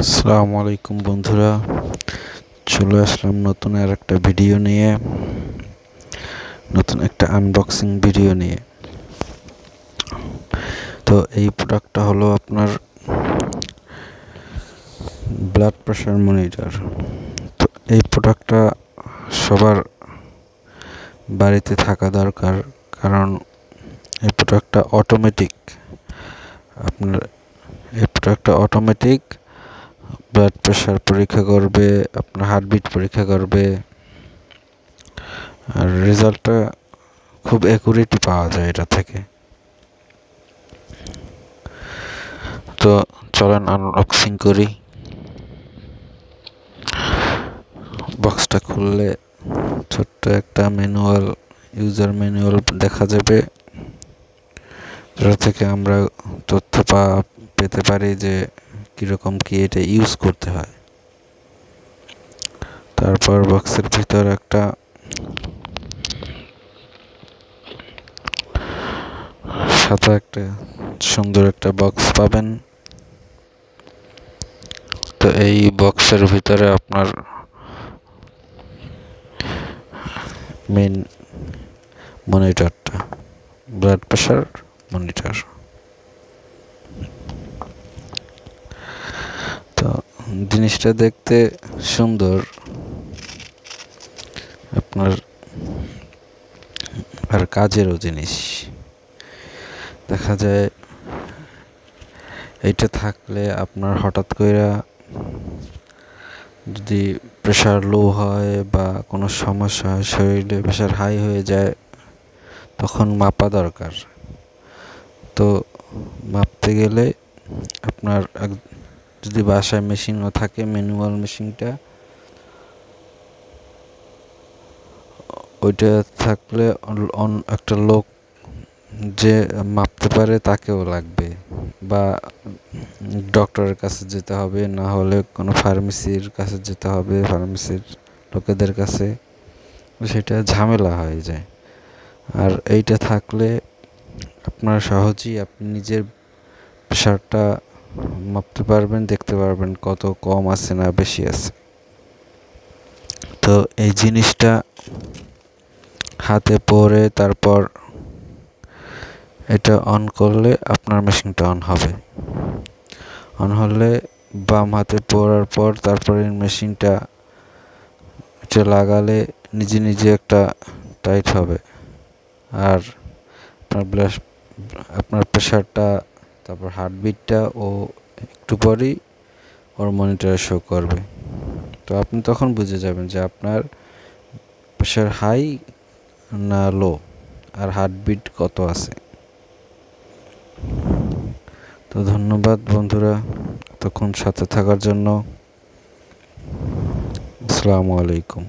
আসসালামু আলাইকুম বন্ধুরা, চলে আসলাম নতুন আর একটা ভিডিও নিয়ে, নতুন একটা আনবক্সিং ভিডিও নিয়ে। তো এই প্রোডাক্টটা হলো আপনার ব্লাড প্রেশার মনিটর। তো এই প্রোডাক্টটা সবার বাড়িতে থাকা দরকার, কারণ এই প্রোডাক্টটা অটোমেটিক। আপনার এই প্রোডাক্টটা অটোমেটিক ব্লাড প্রেশার পরীক্ষা করবে, আপনার হার্টবিট পরীক্ষা করবে, আর রেজাল্টটা খুব অ্যাকুরেটই পাওয়া যায় এটা থেকে। তো চলেন আনবক্সিং করি। বক্সটা খুললে ছোট্ট একটা ম্যানুয়াল, ইউজার ম্যানুয়াল দেখা যাবে, যেটা থেকে আমরা তথ্য পেতে পারি যে কীরকম কি এটা ইউজ করতে হয়। তারপর বক্সের ভিতর একটা সাথে একটা সুন্দর একটা বক্স পাবেন। তো এই বক্সের ভিতরে আপনার মেন মনিটরটা, ব্লাড প্রেশার মনিটর। তো জিনিসটা দেখতে সুন্দর আপনার, আর কাজেরও জিনিস। দেখা যায় এইটা থাকলে আপনার হঠাৎ করে যদি প্রেশার লো হয় বা কোনো সমস্যা হয়, শরীরে প্রেশার হাই হয়ে যায়, তখন মাপা দরকার। তো মাপতে গেলে আপনার যদি বাসায় মেশিনও থাকে, ম্যানুয়াল মেশিনটা, ওইটা থাকলে একটা লোক যে মাপতে পারে তাকেও লাগবে, বা ডক্টরের কাছে যেতে হবে, না হলে কোনো ফার্মেসির কাছে যেতে হবে, ফার্মেসির লোকেদের কাছে। সেটা ঝামেলা হয়ে যায়। আর এইটা থাকলে আপনার সহজেই আপনি নিজের প্রেশারটা মাপতে পারবেন, দেখতে পারবেন কত কম আছে না বেশি আছে। তো এই জিনিসটা হাতে পরে তারপর এটা অন করলে আপনার মেশিনটা অন হবে। অন হলে বাম হাতে পরার পর তারপরে মেশিনটা এটা লাগালে নিজে নিজে একটা টাইট হবে, আর আপনার প্রেশারটা, তারপর হার্টবিটটা ও একটু পরেই ওর মনিটরে শো করবে। তো আপনি তখন বুঝে যাবেন যে আপনার প্রেশার হাই না লো, আর হার্টবিট কত আছে। তো ধন্যবাদ বন্ধুরা এতক্ষণ সাথে থাকার জন্য। আসসালামু আলাইকুম।